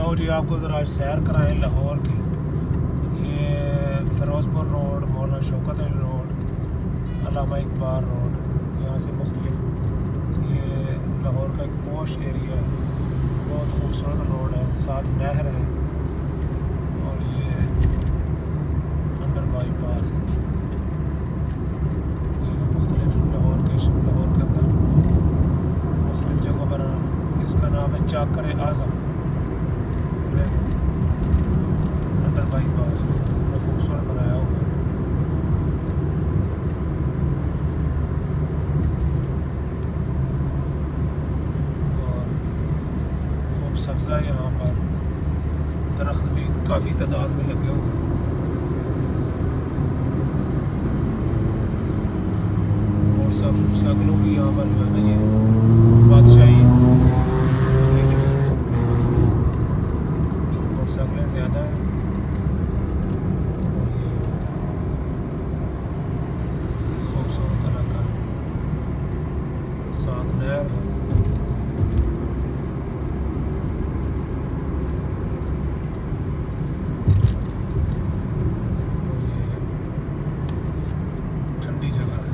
लो जी, आपको ज़रा सैर कराएं लाहौर की। ये फ़िरोज़पुर रोड, मौलाना शौकत अली रोड, अल्लामा इकबाल रोड, यहाँ से मुख्तलिफ ये लाहौर का एक पॉश एरिया है, बहुत खूबसूरत रोड है, साथ नहर है और ये अंडर बाईपास है। ये मुख्तलिफ लाहौर के अंदर मुख्तलिफ जगहों पर, इसका नाम है चाकर आज़म अंडर बाईपास, बड़ा खूबसूरत बनाया हुआ है। और खूब सब्ज़ा यहाँ पर, दरख्त भी काफ़ी तादाद में लगे हुए हैं और सब शक्लों की यहाँ पर जो है ना ये बादशाही और शक्लें ज़्यादा हैं। और ये खूबसूरत इलाका है, साथ नहर है। और ये ठंडी जगह है।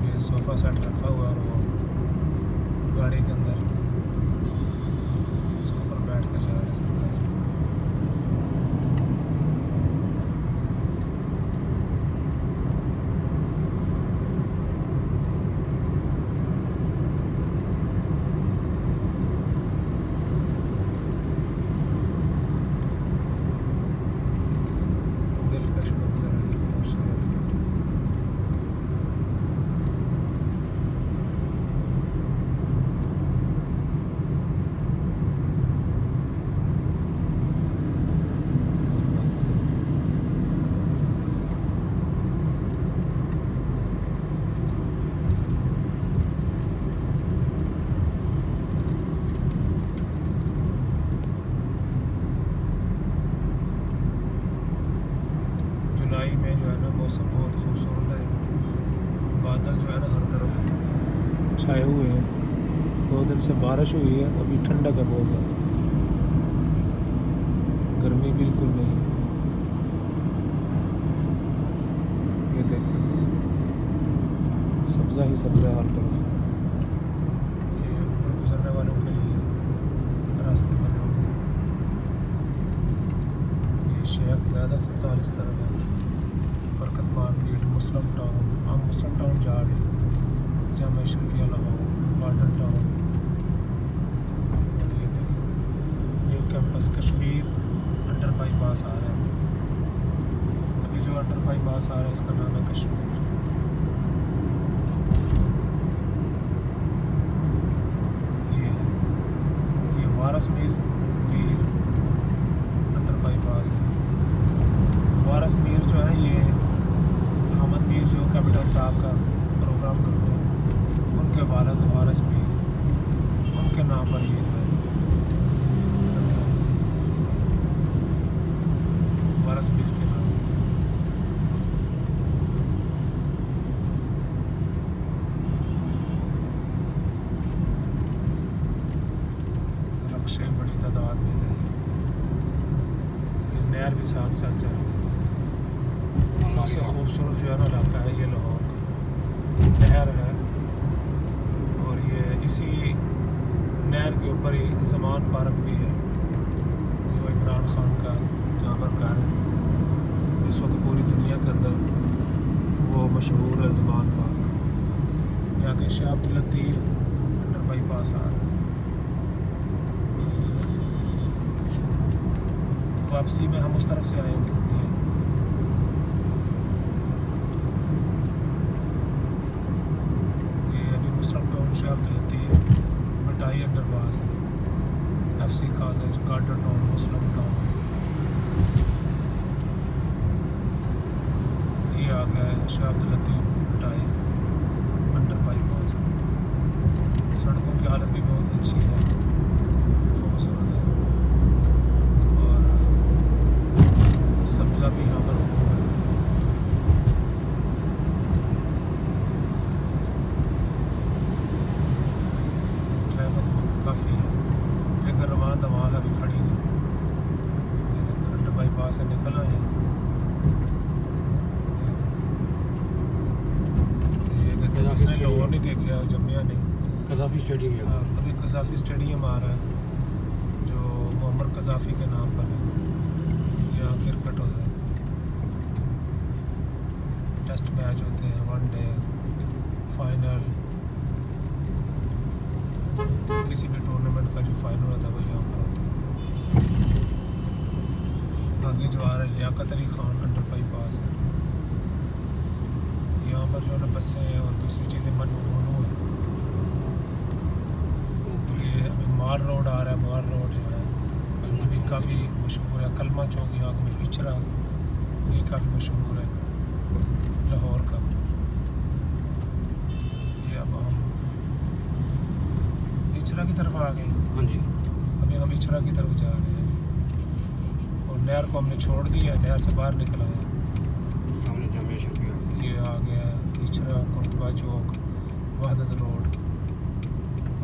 ये सोफ़ा सेट रखा हुआ है और वो गाड़ी के अंदर इसके ऊपर बैठ कर जा रहे सरकार। दिलकश मंजर है, खूबसूरत। बस जुलाई में जो है ना मौसम बहुत खूबसूरत है। बादल जो है ना हर तरफ छाए हुए हैं। 2 दिन से बारिश हुई है, अभी ठंडक है बहुत ज़्यादा, गर्मी बिल्कुल नहीं है। ये देखिए सब्ज़ा ही सब्ज़ा हर तरफ। ये ऊपर गुजरने वालों के लिए रास्ते बने हुए हैं। ये शेख ज़्यादा 47 तरफ है, बरकत मार्केट, मुस्लिम टाउन। हम मुस्लिम टाउन जा रहे हैं, जामा शरीफिया लाहौर, गार्डन टाउन। और ये देखिए new campus Kashmir under bypass आ रहा है। अभी जो अंडर बाईपास आ रहा है इसका नाम है कश्मीर। ये है, ये वारस मीर अंडर बाईपास है। वारस मीर जो है ये अहमद मीर जो कैपिटल टॉक का प्रोग्राम करते हैं, उनके वालिद वारस मीर, उनके नाम पर ये जो है रखा है, वारस मीर के नाम। रक्शे बड़ी तादाद में है। ये नहर भी साथ साथ चल रही है। सबसे खूबसूरत जो है ना इलाका है ये लाहौर का, नहर है और ये इसी नहर के ऊपर ही ज़मान पार्क भी है, जो इमरान खान का जहाँ पर घर है। इस वक्त पूरी दुनिया के अंदर वो मशहूर है ज़मान पार्क। यहाँ के शाह अब्दुल लतीफ़ अंडर बाईपास आ रहा है। वापसी में हम उस तरफ से आएंगे। ये अभी मुस्लिम टाउन, शाह अब्दुल लतीफ़, मिठाई अंडरपास है, FC कॉलेज, गार्डन टाउन, मुस्लिम टाउन। ये आ गया है शाह अब्दुल लतीफ़ मिठाई अंडर बाईपास। सड़कों की हालत भी बहुत अच्छी है, खूबसूरत है। और हौजा भी यहाँ पर खूब है। ट्रैफिक काफ़ी है, लेकिन रवान दवा अभी खड़ी नहीं। अंडर बाईपास से निकल आए हैं। किसने लाहौर नहीं देखा, जमिया नहीं। कज़ाफ़ी स्टेडियम है। अभी कज़ाफ़ी स्टेडियम आ रहा है जो मोहम्मद कज़ाफ़ी के नाम पर है। यहाँ क्रिकेट होता है, टेस्ट मैच होते हैं, वनडे, फाइनल, किसी भी टूर्नामेंट का जो फाइनल होता है वो यहाँ पर होता है। आगे जो आ रहा है लियाकत अली खान अंडर बाईपास है। यहाँ पर जो है ना बसें और दूसरी चीज़ें ममनू है। ये अभी मार रोड आ रहा है, मार रोड जो है अभी काफ़ी मशहूर है। कलमा चौक यहाँ का इचरा, ये काफ़ी मशहूर है लाहौर का। ये अब हम इचरा की तरफ आ गए। हाँ जी, अभी हम इचरा की तरफ जा रहे हैं और नहर को हमने छोड़ दिया, नहर से बाहर निकल आए। सामने जामिया शफिया। ये आ गया इचरा, कुर्तबा चौक, वहदत रोड,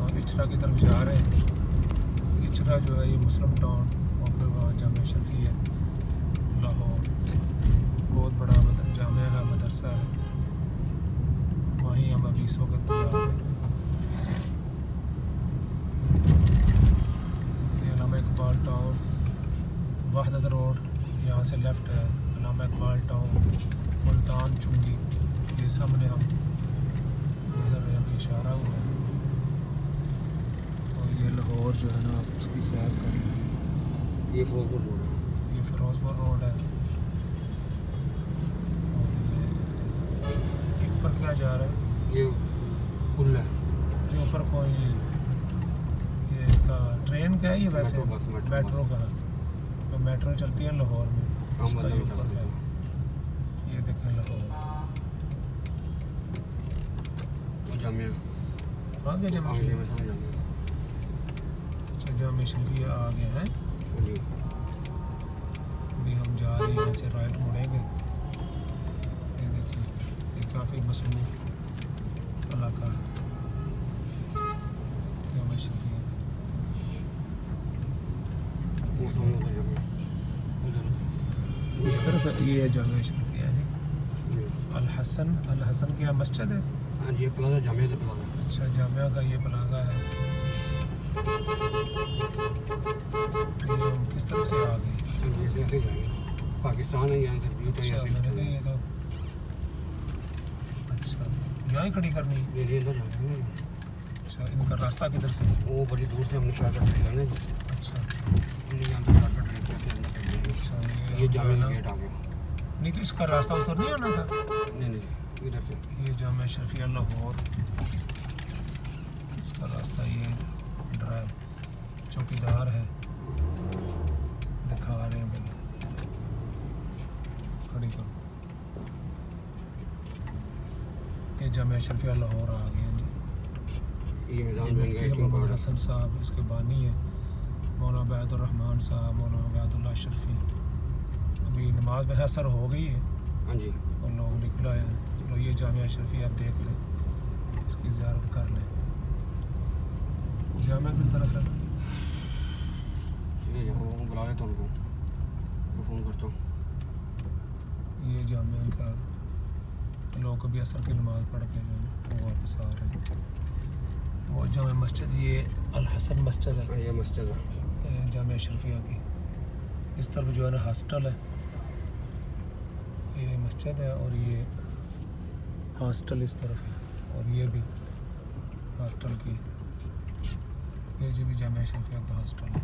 और इचरा की तरफ जा रहे हैं। इचरा जो है ये मुस्लिम टाउन और फिर वहाँ जामिया शफिया है लाहौर। बहुत बड़ा जामिया है, मदरसा है, वहीं हम अभी इस वक्त जा रहे हैं। ये अल्लामा इकबाल टाउन, वहदत रोड, यहाँ से लेफ़्ट है अल्लामा इकबाल टाउन, मुल्तान चुंगी, ये सामने हम नज़र में अभी इशारा हुआ है। और ये लाहौर जो है ना, आप उसकी सैर कर लें। ये फिरोजपुर रोड है। ये फिरोजपुर रोड है। और ये देखें, ये ऊपर क्या जा रहा है? ये पुल है। ये ऊपर कोई ये इसका ट्रेन का है ये वैसे मेट्रो बस, मेट्रो मेट्रो का है। तो मेट्रो चलती है लाहौर में, उसका ये ऊपर है। ये देखें लाहौर, वो जामिया आगे आगे जामिया में सामने जामिया। अच्छा जामिया शफिया आ गए हैं। हाँ जी, अभी हम जा रहे हैं, यहाँ से राइट मुड़ेंगे। ये देखिए, ये काफ़ी मसरूफ इलाका है जामिया शफिया। वो सामने उधर जामिया, उधर इस तरफ ये है जामिया शफिया है। जी। अल हसन की मस्जिद है। हाँ जी, ये प्लाजा जामिया से प्लाजा है। अच्छा, जामिया का ये प्लाजा है। ये हम किस तरफ से आ गए? हाँ जी, ऐसे ऐसे जाएंगे। पाकिस्तान है यहाँ से व्यू तो अच्छा, ऐसे मैंने कहा ये तो अच्छा यहाँ ही खड़ी करनी है। ये अंदर जाएंगे। अच्छा, इनका रास्ता किधर से? वो बड़ी दूर से हमने शॉर्टकट ले लेना। अच्छा हमने यहाँ से शॉर्टकट लेके अपने अंदर चल जाएंगे। अच्छा, ये हम जामिया जाना- का गेट आ गया। नहीं तो इसका रास्ता उधर नहीं आना था। नहीं, इधर से। ये जामिया शफिया लाहौर, इसका रास्ता ये ड्राइव चौकीदार है, दिखा रहे हैं पहले। खड़ी करो। ये जामिया शफिया लाहौर आ गए हैं जी। ये मैदान ये बन मुफ्ती गया क्यों मोहम्मद पड़ा? हसन साहब इसके बानी है। मौलाना बैदुर्रहमान साहब, मौलाना बैदुल्ला शर्फी। अभी नमाज में असर हो गई है हाँ जी, और लोग निकल आए हैं। चलो ये जामिया शर्फी आप देख लें, इसकी ज़ियारत कर लें। जामिया किस तरफ है? ये जाओ, वो बुला लेता हूँ उनको, मैं फ़ोन करता हूँ। ये जामिया का लोग अभी असर की नमाज़ पढ़ के जो है वो वापस आ रहे हैं। वो जामिया मस्जिद ये अल हसन मस्जिद है, हाँ, ये मस्जिद है। जामिया शर्फिया की। इस तरफ जो है ना हॉस्टल है, ये मस्जिद है और ये हॉस्टल इस तरफ है, और ये भी हॉस्टल की, ये जो भी जामिया शर्फिया का हॉस्टल है।